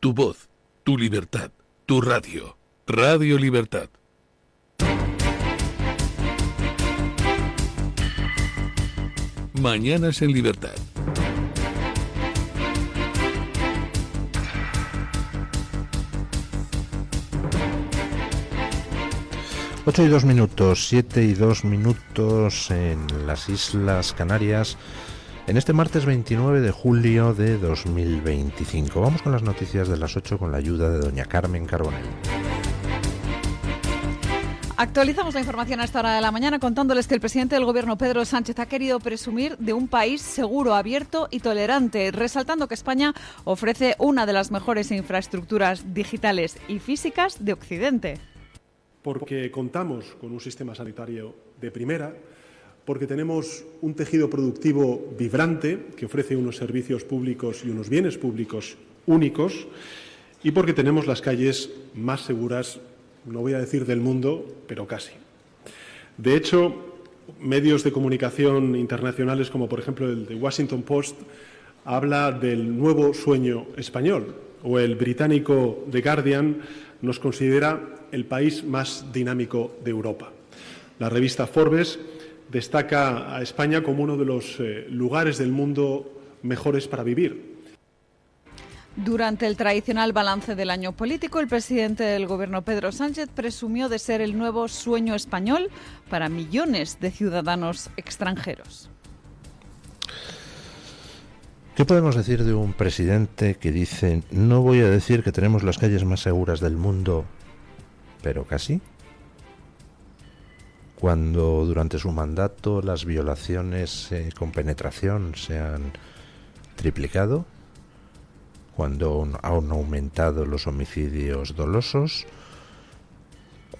Tu voz, tu libertad, tu radio. Radio Libertad. Mañanas en Libertad. Ocho y 2 minutos, 7 y 2 minutos en las Islas Canarias, en este martes 29 de julio de 2025. Vamos con las noticias de las 8 con la ayuda de doña Carmen Carbonell. Actualizamos la información a esta hora de la mañana contándoles que el presidente del Gobierno, Pedro Sánchez, ha querido presumir de un país seguro, abierto y tolerante, resaltando que España ofrece una de las mejores infraestructuras digitales y físicas de Occidente. Porque contamos con un sistema sanitario de primera, porque tenemos un tejido productivo vibrante que ofrece unos servicios públicos y unos bienes públicos únicos, y porque tenemos las calles más seguras, no voy a decir del mundo, pero casi. De hecho, medios de comunicación internacionales como por ejemplo el The Washington Post habla del nuevo sueño español, o el británico The Guardian nos considera el país más dinámico de Europa. La revista Forbes destaca a España como uno de los lugares del mundo mejores para vivir. Durante el tradicional balance del año político, el presidente del Gobierno, Pedro Sánchez, presumió de ser el nuevo sueño español para millones de ciudadanos extranjeros. ¿Qué podemos decir de un presidente que dice, no voy a decir que tenemos las calles más seguras del mundo, pero casi? Cuando durante su mandato las violaciones con penetración se han triplicado, cuando han aumentado los homicidios dolosos,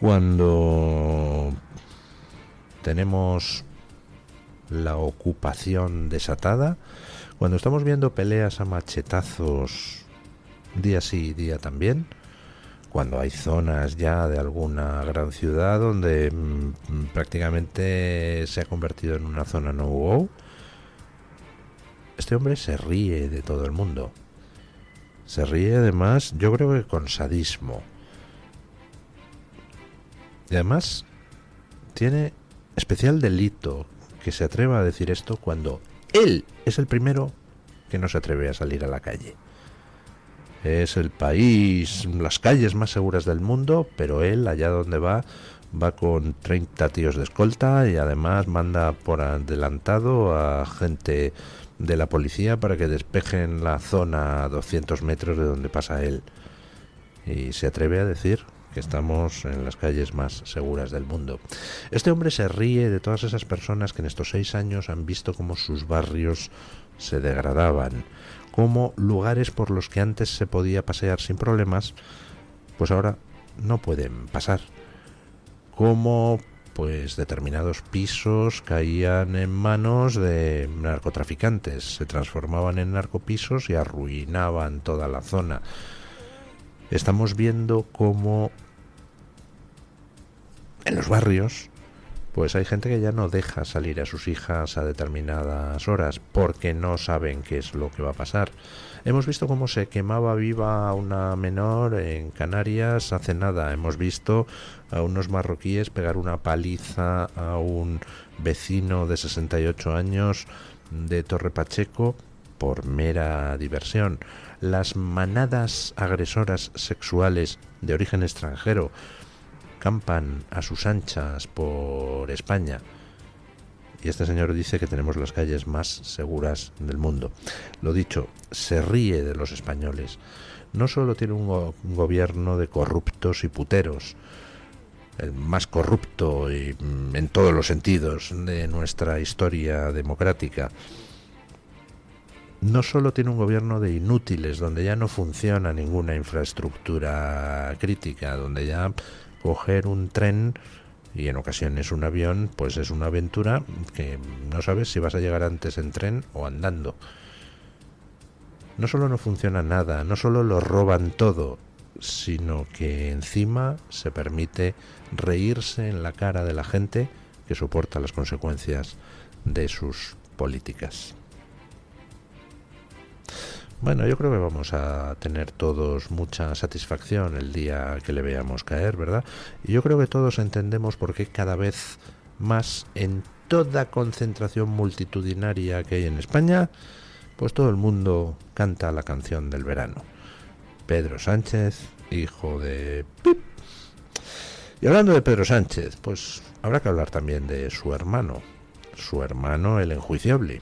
cuando tenemos la ocupación desatada, cuando estamos viendo peleas a machetazos día sí, día también, cuando hay zonas ya de alguna gran ciudad donde prácticamente se ha convertido en una zona no-go, este hombre se ríe de todo el mundo. Se ríe además, yo creo que con sadismo. Y además tiene especial delito que se atreva a decir esto cuando él es el primero que no se atreve a salir a la calle. Es el país, las calles más seguras del mundo, pero él, allá donde va con 30 tíos de escolta y además manda por adelantado a gente de la policía para que despejen la zona a 200 metros de donde pasa él. Y se atreve a decir que estamos en las calles más seguras del mundo. Este hombre se ríe de todas esas personas que en estos 6 años han visto cómo sus barrios se degradaban, cómo lugares por los que antes se podía pasear sin problemas, pues ahora no pueden pasar, cómo pues determinados pisos caían en manos de narcotraficantes, se transformaban en narcopisos y arruinaban toda la zona. Estamos viendo cómo en los barrios pues hay gente que ya no deja salir a sus hijas a determinadas horas porque no saben qué es lo que va a pasar. Hemos visto cómo se quemaba viva a una menor en Canarias hace nada. Hemos visto a unos marroquíes pegar una paliza a un vecino de 68 años de Torre Pacheco por mera diversión. Las manadas agresoras sexuales de origen extranjero campan a sus anchas por España. Y este señor dice que tenemos las calles más seguras del mundo. Lo dicho, se ríe de los españoles. No solo tiene un gobierno de corruptos y puteros, el más corrupto y en todos los sentidos de nuestra historia democrática. No solo tiene un gobierno de inútiles, donde ya no funciona ninguna infraestructura crítica, donde ya coger un tren y en ocasiones un avión, pues es una aventura que no sabes si vas a llegar antes en tren o andando. No solo no funciona nada, no solo lo roban todo, sino que encima se permite reírse en la cara de la gente que soporta las consecuencias de sus políticas. Bueno, yo creo que vamos a tener todos mucha satisfacción el día que le veamos caer, ¿verdad? Y yo creo que todos entendemos por qué cada vez más en toda concentración multitudinaria que hay en España, pues todo el mundo canta la canción del verano. Pedro Sánchez, hijo de... ¡Pip! Y hablando de Pedro Sánchez, pues habrá que hablar también de su hermano el enjuiciable.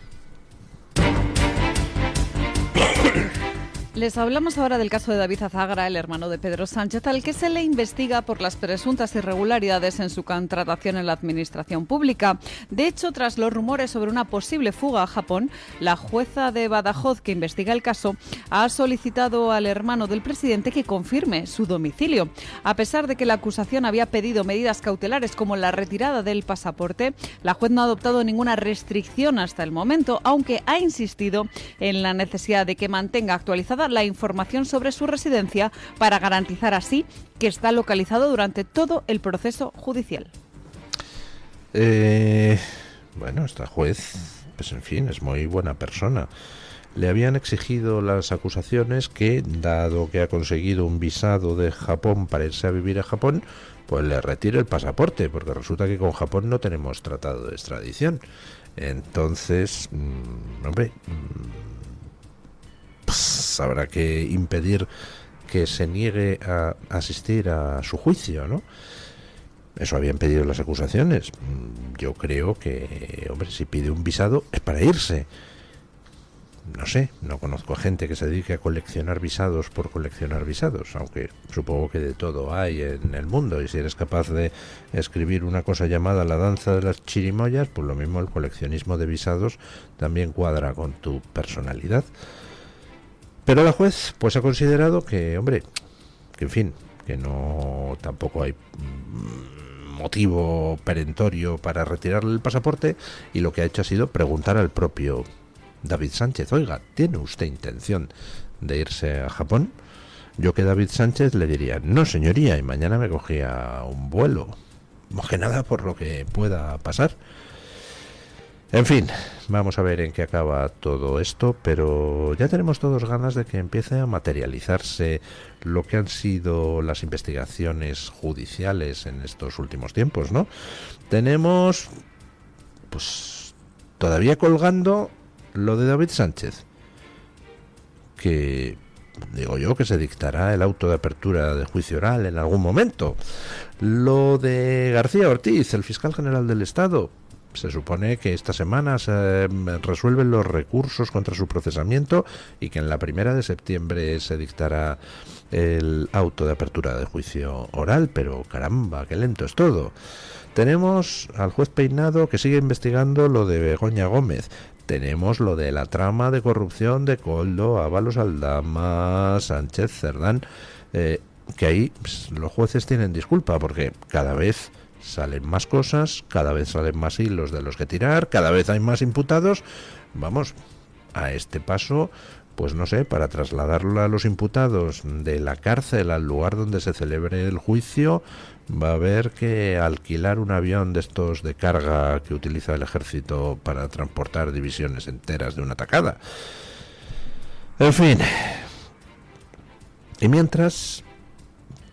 Les hablamos ahora del caso de David Azagra, el hermano de Pedro Sánchez, al que se le investiga por las presuntas irregularidades en su contratación en la administración pública. De hecho, tras los rumores sobre una posible fuga a Japón, la jueza de Badajoz que investiga el caso ha solicitado al hermano del presidente que confirme su domicilio. A pesar de que la acusación había pedido medidas cautelares como la retirada del pasaporte, la juez no ha adoptado ninguna restricción hasta el momento, aunque ha insistido en la necesidad de que mantenga actualizada la información sobre su residencia para garantizar así que está localizado durante todo el proceso judicial. Bueno, esta juez, pues en fin, es muy buena persona. Le habían exigido las acusaciones que, dado que ha conseguido un visado de Japón para irse a vivir a Japón, pues le retire el pasaporte, porque resulta que con Japón no tenemos tratado de extradición. Entonces, pues habrá que impedir que se niegue a asistir a su juicio, ¿no? Eso habían pedido las acusaciones. Yo creo que, si pide un visado es para irse. No sé, no conozco a gente que se dedique a coleccionar visados por coleccionar visados, aunque supongo que de todo hay en el mundo, y si eres capaz de escribir una cosa llamada la danza de las chirimoyas, pues lo mismo el coleccionismo de visados también cuadra con tu personalidad. Pero la juez pues ha considerado que, que en fin, que no tampoco hay motivo perentorio para retirarle el pasaporte, y lo que ha hecho ha sido preguntar al propio David Sánchez: oiga, ¿tiene usted intención de irse a Japón? Yo que David Sánchez le diría: no, señoría, y mañana me cogía un vuelo. Más que nada por lo que pueda pasar. En fin, vamos a ver en qué acaba todo esto, pero ya tenemos todos ganas de que empiece a materializarse lo que han sido las investigaciones judiciales en estos últimos tiempos, ¿no? Tenemos, pues, todavía colgando lo de David Sánchez, que digo yo que se dictará el auto de apertura de juicio oral en algún momento. Lo de García Ortiz, el fiscal general del Estado, se supone que esta semana se resuelven los recursos contra su procesamiento y que en la 1 de septiembre se dictará el auto de apertura de juicio oral, pero caramba, qué lento es todo. Tenemos al juez Peinado que sigue investigando lo de Begoña Gómez. Tenemos lo de la trama de corrupción de Koldo, Ábalos Aldama, Sánchez Cerdán, que ahí pues, los jueces tienen disculpa porque cada vez salen más cosas, cada vez salen más hilos de los que tirar, cada vez hay más imputados. Vamos, a este paso, pues no sé, para trasladarlo a los imputados de la cárcel al lugar donde se celebre el juicio, va a haber que alquilar un avión de estos de carga que utiliza el ejército para transportar divisiones enteras de una tacada. En fin. Y mientras,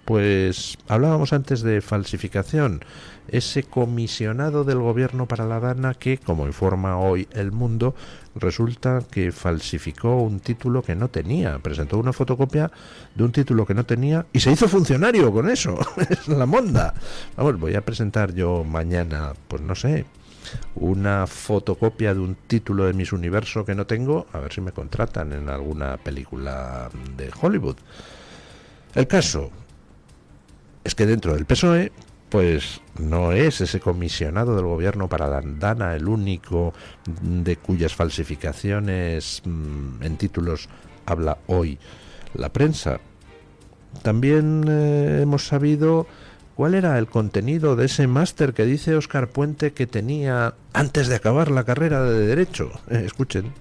pues hablábamos antes de falsificación. Ese comisionado del gobierno para la Dana que, como informa hoy El Mundo, resulta que falsificó un título que no tenía. Presentó una fotocopia de un título que no tenía y se hizo funcionario con eso. Es la monda. Vamos, voy a presentar yo mañana, pues no sé, una fotocopia de un título de Miss Universo que no tengo, a ver si me contratan en alguna película de Hollywood. El caso es que dentro del PSOE, pues no es ese comisionado del gobierno para la Dana el único de cuyas falsificaciones en títulos habla hoy la prensa. También hemos sabido cuál era el contenido de ese máster que dice Óscar Puente que tenía antes de acabar la carrera de Derecho. Escuchen.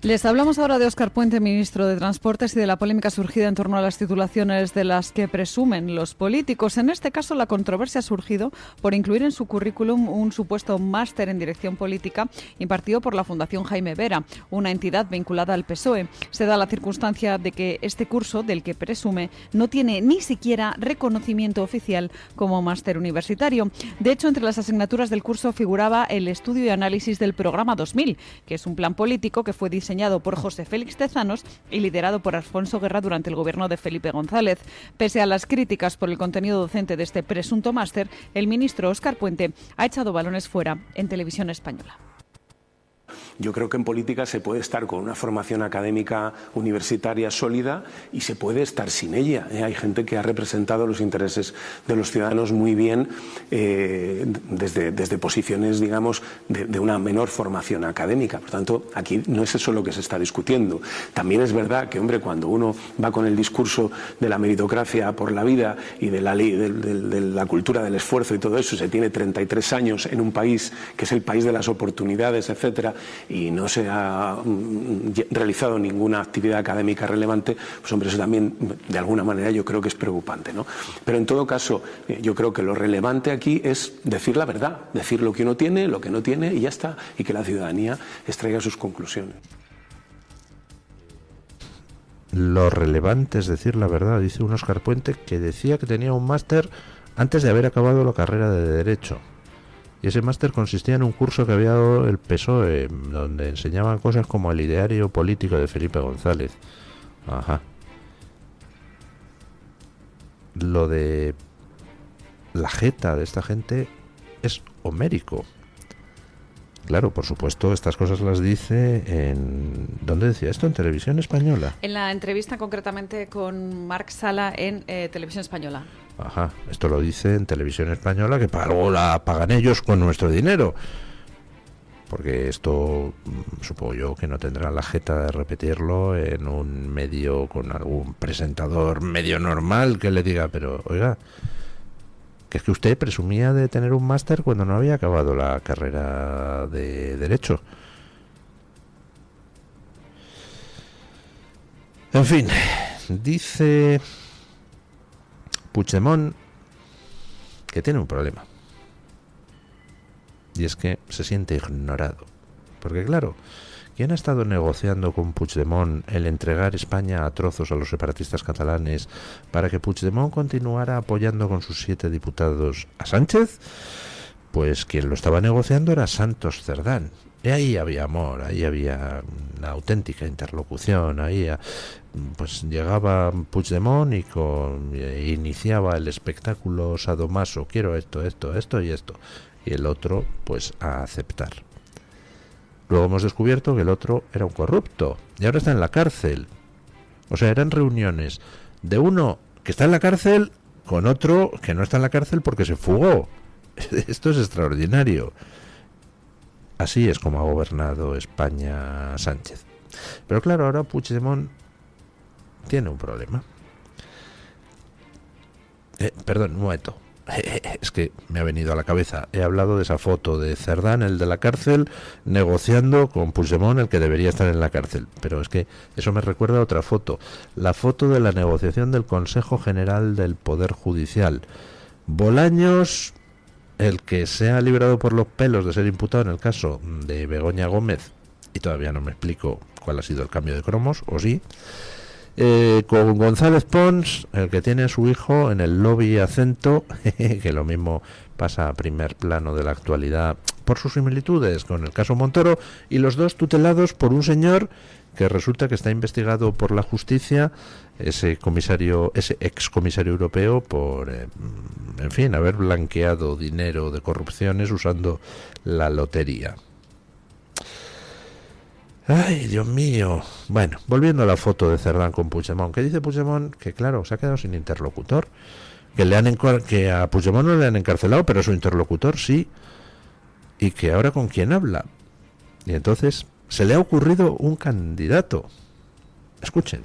Les hablamos ahora de Óscar Puente, ministro de Transportes, y de la polémica surgida en torno a las titulaciones de las que presumen los políticos. En este caso, la controversia ha surgido por incluir en su currículum un supuesto máster en dirección política impartido por la Fundación Jaime Vera, una entidad vinculada al PSOE. Se da la circunstancia de que este curso, del que presume, no tiene ni siquiera reconocimiento oficial como máster universitario. De hecho, entre las asignaturas del curso figuraba el estudio y análisis del Programa 2000, que es un plan político que fue diseñado por José Félix Tezanos y liderado por Alfonso Guerra durante el gobierno de Felipe González. Pese a las críticas por el contenido docente de este presunto máster, el ministro Óscar Puente ha echado balones fuera en Televisión Española. Yo creo que en política se puede estar con una formación académica universitaria sólida y se puede estar sin ella. Hay gente que ha representado los intereses de los ciudadanos muy bien desde posiciones, digamos, de una menor formación académica. Por tanto, aquí no es eso lo que se está discutiendo. También es verdad que, hombre, cuando uno va con el discurso de la meritocracia por la vida y de la ley, de la cultura del esfuerzo y todo eso, se tiene 33 años en un país que es el país de las oportunidades, etcétera, y no se ha realizado ninguna actividad académica relevante, pues hombre, eso también de alguna manera yo creo que es preocupante, ¿no? Pero en todo caso, yo creo que lo relevante aquí es decir la verdad, decir lo que uno tiene, lo que no tiene y ya está, y que la ciudadanía extraiga sus conclusiones. Lo relevante es decir la verdad, dice un Óscar Puente que decía que tenía un máster antes de haber acabado la carrera de Derecho. Y ese máster consistía en un curso que había dado el PSOE, donde enseñaban cosas como el ideario político de Felipe González. Ajá. Lo de la jeta de esta gente es homérico. Claro, por supuesto, estas cosas las dice en... ¿Dónde decía esto? ¿En Televisión Española? En la entrevista concretamente con Marc Sala en Televisión Española. Ajá, esto lo dice en Televisión Española, que luego la pagan ellos con nuestro dinero. Porque esto, supongo yo, que no tendrán la jeta de repetirlo en un medio con algún presentador medio normal que le diga, pero, oiga, que es que usted presumía de tener un máster cuando no había acabado la carrera de Derecho. En fin, dice Puigdemont que tiene un problema. Y es que se siente ignorado. Porque claro, ¿quién ha estado negociando con Puigdemont el entregar España a trozos a los separatistas catalanes para que Puigdemont continuara apoyando con sus 7 diputados a Sánchez? Pues quien lo estaba negociando era Santos Cerdán. Y ahí había amor, ahí había una auténtica interlocución, ahí pues llegaba Puigdemont y iniciaba el espectáculo sadomaso, quiero esto y esto, y el otro pues a aceptar. Luego hemos descubierto que el otro era un corrupto y ahora está en la cárcel. O sea, eran reuniones de uno que está en la cárcel con otro que no está en la cárcel porque se fugó. Esto es extraordinario. Así es como ha gobernado España Sánchez. Pero claro, ahora Puigdemont tiene un problema. Perdón, un momento. Es que me ha venido a la cabeza. He hablado de esa foto de Cerdán, el de la cárcel, negociando con Puigdemont, el que debería estar en la cárcel. Pero es que eso me recuerda a otra foto. La foto de la negociación del Consejo General del Poder Judicial. Bolaños, el que se ha librado por los pelos de ser imputado en el caso de Begoña Gómez, y todavía no me explico cuál ha sido el cambio de cromos, o sí, con González Pons, el que tiene a su hijo en el lobby acento, que lo mismo pasa a primer plano de la actualidad por sus similitudes con el caso Montoro, y los dos tutelados por un señor que resulta que está investigado por la justicia, ese excomisario europeo, por, en fin, haber blanqueado dinero de corrupciones usando la lotería. Ay, Dios mío. Bueno, volviendo a la foto de Cerdán con Puigdemont, que dice Puigdemont que, claro, se ha quedado sin interlocutor, que a Puigdemont no le han encarcelado, pero a su interlocutor sí, y que ahora con quién habla. Y entonces se le ha ocurrido un candidato. Escuchen.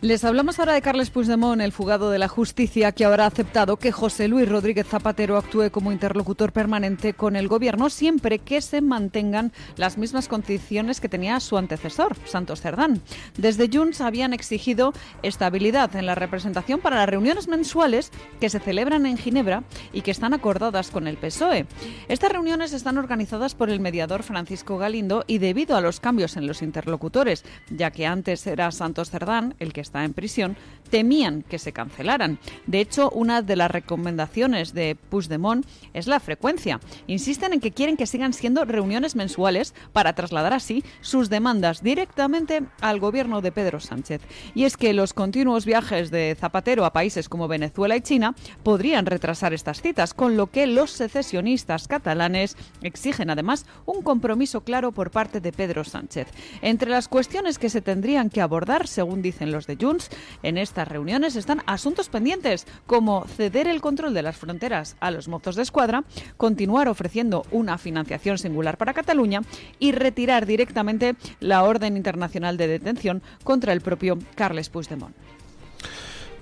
Les hablamos ahora de Carles Puigdemont, el fugado de la justicia, que ahora ha aceptado que José Luis Rodríguez Zapatero actúe como interlocutor permanente con el gobierno siempre que se mantengan las mismas condiciones que tenía su antecesor, Santos Cerdán. Desde Junts habían exigido estabilidad en la representación para las reuniones mensuales que se celebran en Ginebra y que están acordadas con el PSOE. Estas reuniones están organizadas por el mediador Francisco Galindo y debido a los cambios en los interlocutores, ya que antes era Santos Cerdán el que está en prisión, temían que se cancelaran. De hecho, una de las recomendaciones de Puigdemont es la frecuencia. Insisten en que quieren que sigan siendo reuniones mensuales para trasladar así sus demandas directamente al gobierno de Pedro Sánchez. Y es que los continuos viajes de Zapatero a países como Venezuela y China podrían retrasar estas citas, con lo que los secesionistas catalanes exigen además un compromiso claro por parte de Pedro Sánchez. Entre las cuestiones que se tendrían que abordar, según dicen los de Junts, en estas reuniones están asuntos pendientes como ceder el control de las fronteras a los Mossos d'Esquadra, continuar ofreciendo una financiación singular para Cataluña y retirar directamente la orden internacional de detención contra el propio Carles Puigdemont.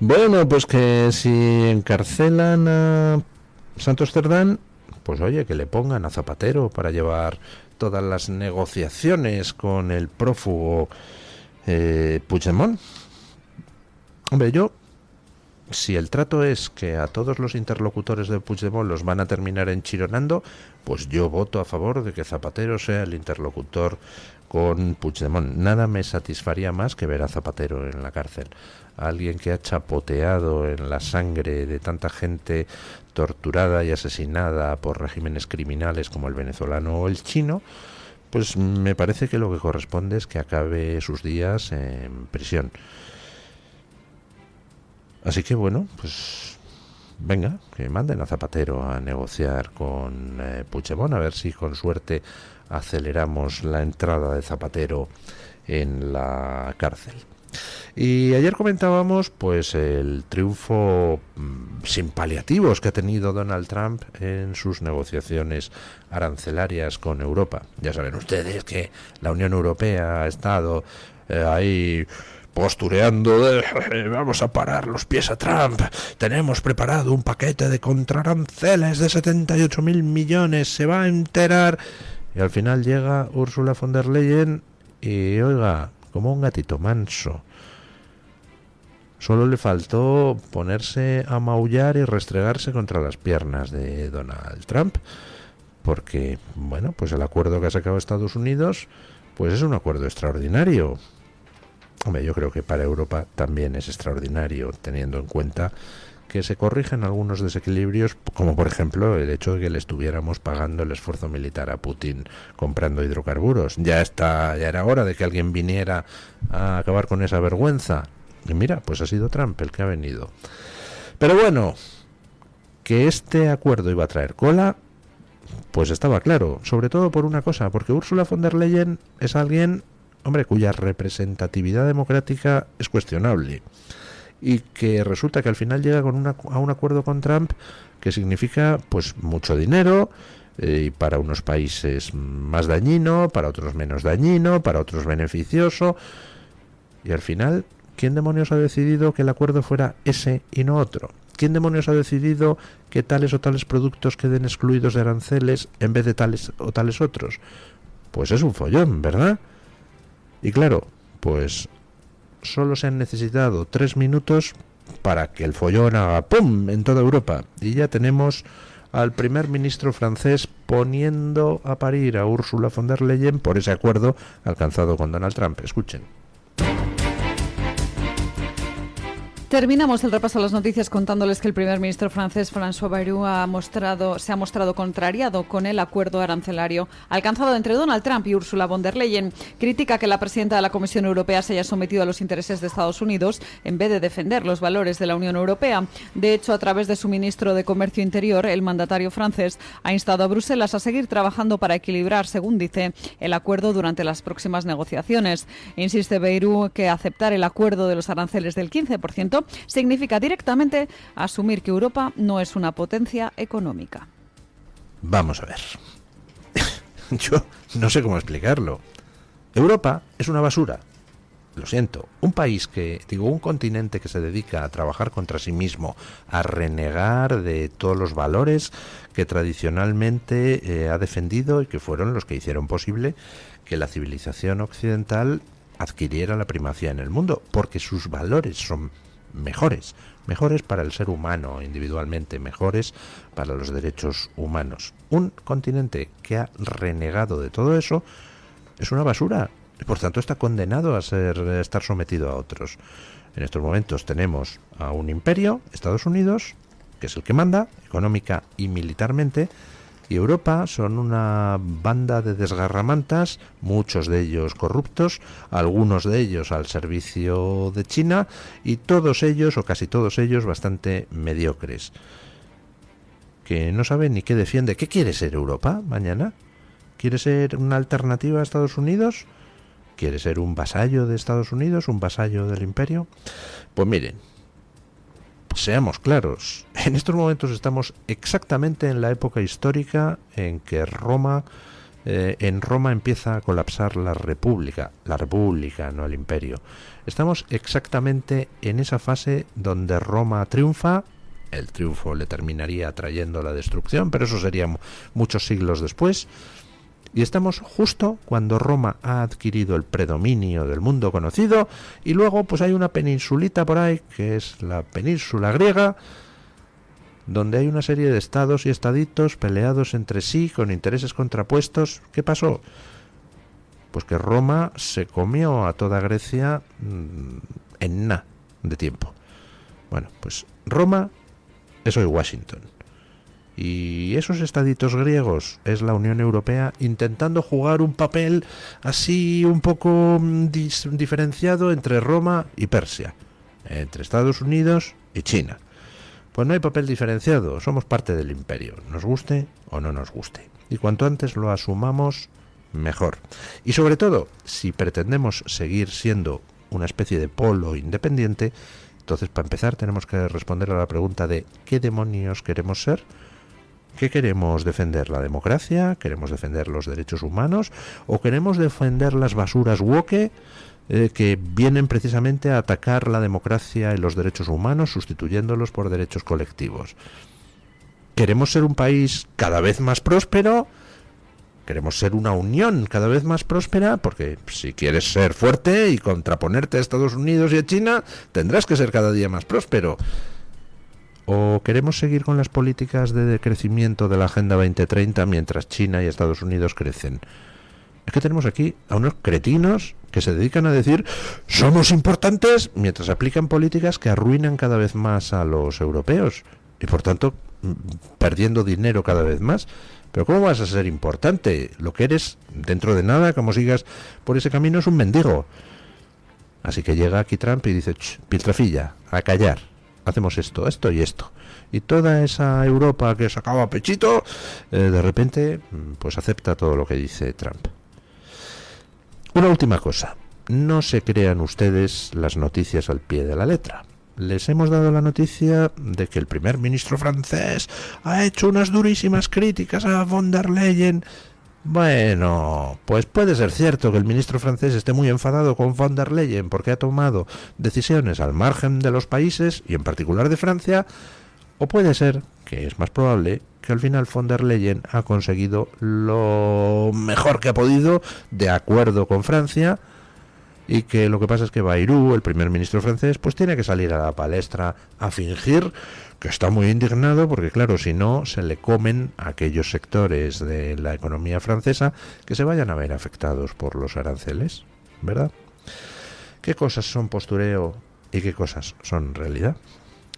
Bueno, pues que si encarcelan a Santos Cerdán, pues oye, que le pongan a Zapatero para llevar todas las negociaciones con el prófugo Puigdemont. Hombre, si el trato es que a todos los interlocutores de Puigdemont los van a terminar enchironando, pues yo voto a favor de que Zapatero sea el interlocutor con Puigdemont. Nada me satisfaría más que ver a Zapatero en la cárcel. Alguien que ha chapoteado en la sangre de tanta gente torturada y asesinada por regímenes criminales como el venezolano o el chino, pues me parece que lo que corresponde es que acabe sus días en prisión. Así que bueno, pues venga, que manden a Zapatero a negociar con Puigdemont, a ver si con suerte aceleramos la entrada de Zapatero en la cárcel. Y ayer comentábamos pues el triunfo sin paliativos que ha tenido Donald Trump en sus negociaciones arancelarias con Europa. Ya saben ustedes que la Unión Europea ha estado ahí postureando de vamos a parar los pies a Trump, tenemos preparado un paquete de contraaranceles de 78.000 millones, se va a enterar. Y al final llega Ursula von der Leyen y oiga, como un gatito manso. Solo le faltó ponerse a maullar y restregarse contra las piernas de Donald Trump, porque bueno, pues el acuerdo que ha sacado Estados Unidos pues es un acuerdo extraordinario. Hombre, yo creo que para Europa también es extraordinario, teniendo en cuenta que se corrigen algunos desequilibrios, como por ejemplo el hecho de que le estuviéramos pagando el esfuerzo militar a Putin comprando hidrocarburos. Ya era hora de que alguien viniera a acabar con esa vergüenza. Y mira, pues ha sido Trump el que ha venido. Pero bueno, que este acuerdo iba a traer cola, pues estaba claro, sobre todo por una cosa, porque Ursula von der Leyen es alguien, hombre, cuya representatividad democrática es cuestionable y que resulta que al final llega a un acuerdo con Trump que significa pues mucho dinero y para unos países más dañino, para otros menos dañino, para otros beneficioso, y al final ¿quién demonios ha decidido que el acuerdo fuera ese y no otro? ¿Quién demonios ha decidido que tales o tales productos queden excluidos de aranceles en vez de tales o tales otros? Pues es un follón, ¿verdad? Y claro, pues solo se han necesitado 3 minutos para que el follón haga ¡pum! En toda Europa. Y ya tenemos al primer ministro francés poniendo a parir a Ursula von der Leyen por ese acuerdo alcanzado con Donald Trump. Escuchen. Terminamos el repaso a las noticias contándoles que el primer ministro francés François Bayrou se ha mostrado contrariado con el acuerdo arancelario alcanzado entre Donald Trump y Ursula von der Leyen. Critica que la presidenta de la Comisión Europea se haya sometido a los intereses de Estados Unidos en vez de defender los valores de la Unión Europea. De hecho, a través de su ministro de Comercio Interior, el mandatario francés ha instado a Bruselas a seguir trabajando para equilibrar, según dice, el acuerdo durante las próximas negociaciones. Insiste Bayrou que aceptar el acuerdo de los aranceles del 15% significa directamente asumir que Europa no es una potencia económica. Vamos a ver. Yo no sé cómo explicarlo. Europa es una basura. lo siento, un continente que se dedica a trabajar contra sí mismo, a renegar de todos los valores que tradicionalmente ha defendido y que fueron los que hicieron posible que la civilización occidental adquiriera la primacía en el mundo, porque sus valores son mejores para el ser humano individualmente, mejores para los derechos humanos. Un continente que ha renegado de todo eso es una basura y por tanto está condenado a estar sometido a otros. En estos momentos tenemos a un imperio, Estados Unidos, que es el que manda económica y militarmente, y Europa son una banda de desgarramantas, muchos de ellos corruptos, algunos de ellos al servicio de China, y todos ellos, o casi todos ellos, bastante mediocres, que no saben ni qué defiende. ¿Qué quiere ser Europa mañana? ¿Quiere ser una alternativa a Estados Unidos? ¿Quiere ser un vasallo de Estados Unidos, un vasallo del imperio? Pues miren, seamos claros, en estos momentos estamos exactamente en la época histórica en que en Roma empieza a colapsar la república, no el imperio. Estamos exactamente en esa fase donde Roma triunfa. El triunfo le terminaría trayendo la destrucción, pero eso sería muchos siglos después. Y estamos justo cuando Roma ha adquirido el predominio del mundo conocido, y luego pues hay una peninsulita por ahí, que es la península griega, donde hay una serie de estados y estaditos peleados entre sí con intereses contrapuestos. ¿Qué pasó? Pues que Roma se comió a toda Grecia en nada de tiempo. Bueno, pues Roma es hoy Washington. Y esos estaditos griegos es la Unión Europea intentando jugar un papel así un poco diferenciado entre Roma y Persia, entre Estados Unidos y China. Pues no hay papel diferenciado, somos parte del imperio, nos guste o no nos guste. Y cuanto antes lo asumamos, mejor. Y sobre todo, si pretendemos seguir siendo una especie de polo independiente, entonces para empezar tenemos que responder a la pregunta de ¿qué demonios queremos ser? ¿Qué queremos defender? ¿La democracia? ¿Queremos defender los derechos humanos? ¿O queremos defender las basuras woke que vienen precisamente a atacar la democracia y los derechos humanos, sustituyéndolos por derechos colectivos? ¿Queremos ser un país cada vez más próspero? ¿Queremos ser una unión cada vez más próspera? Porque si quieres ser fuerte y contraponerte a Estados Unidos y a China, tendrás que ser cada día más próspero. ¿O queremos seguir con las políticas de decrecimiento de la Agenda 2030 mientras China y Estados Unidos crecen? Es que tenemos aquí a unos cretinos que se dedican a decir somos importantes mientras aplican políticas que arruinan cada vez más a los europeos y por tanto perdiendo dinero cada vez más. Pero ¿cómo vas a ser importante? Lo que eres dentro de nada, como sigas por ese camino, es un mendigo. Así que llega aquí Trump y dice piltrafilla, a callar. Hacemos esto y esto. Y toda esa Europa que sacaba pechito, de repente, pues acepta todo lo que dice Trump. Una última cosa. No se crean ustedes las noticias al pie de la letra. Les hemos dado la noticia de que el primer ministro francés ha hecho unas durísimas críticas a von der Leyen. Bueno, pues puede ser cierto que el ministro francés esté muy enfadado con von der Leyen porque ha tomado decisiones al margen de los países y en particular de Francia, o puede ser, que es más probable, que al final von der Leyen ha conseguido lo mejor que ha podido de acuerdo con Francia y que lo que pasa es que Bayrou, el primer ministro francés, pues tiene que salir a la palestra a fingir que está muy indignado porque, claro, si no, se le comen a aquellos sectores de la economía francesa que se vayan a ver afectados por los aranceles, ¿verdad? ¿Qué cosas son postureo y qué cosas son realidad?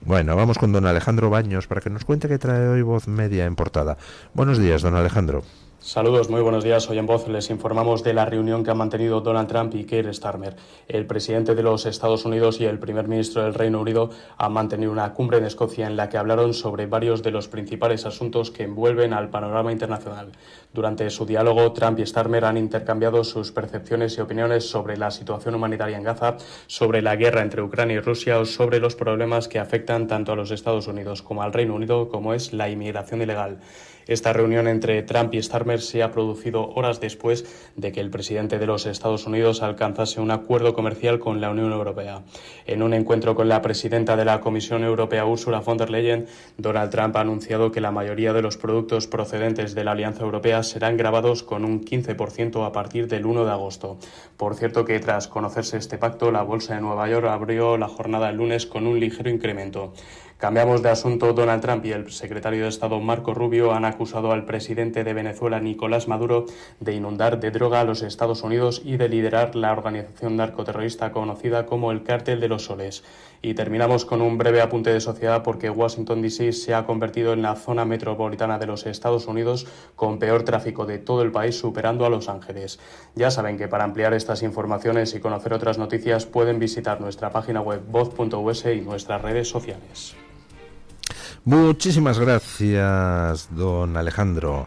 Bueno, vamos con don Alejandro Baños para que nos cuente qué trae hoy Voz Media en portada. Buenos días, don Alejandro. Saludos, muy buenos días. Hoy en Voz les informamos de la reunión que han mantenido Donald Trump y Keir Starmer. El presidente de los Estados Unidos y el primer ministro del Reino Unido han mantenido una cumbre en Escocia en la que hablaron sobre varios de los principales asuntos que envuelven al panorama internacional. Durante su diálogo, Trump y Starmer han intercambiado sus percepciones y opiniones sobre la situación humanitaria en Gaza, sobre la guerra entre Ucrania y Rusia o sobre los problemas que afectan tanto a los Estados Unidos como al Reino Unido, como es la inmigración ilegal. Esta reunión entre Trump y Starmer se ha producido horas después de que el presidente de los Estados Unidos alcanzase un acuerdo comercial con la Unión Europea. En un encuentro con la presidenta de la Comisión Europea, Ursula von der Leyen, Donald Trump ha anunciado que la mayoría de los productos procedentes de la Alianza Europea serán gravados con un 15% a partir del 1 de agosto. Por cierto que tras conocerse este pacto, la Bolsa de Nueva York abrió la jornada el lunes con un ligero incremento. Cambiamos de asunto. Donald Trump y el secretario de Estado Marco Rubio han acusado al presidente de Venezuela, Nicolás Maduro, de inundar de droga a los Estados Unidos y de liderar la organización narcoterrorista conocida como el Cártel de los Soles. Y terminamos con un breve apunte de sociedad, porque Washington D.C. se ha convertido en la zona metropolitana de los Estados Unidos con peor tráfico de todo el país, superando a Los Ángeles. Ya saben que para ampliar estas informaciones y conocer otras noticias pueden visitar nuestra página web voz.us y nuestras redes sociales. Muchísimas gracias, don Alejandro.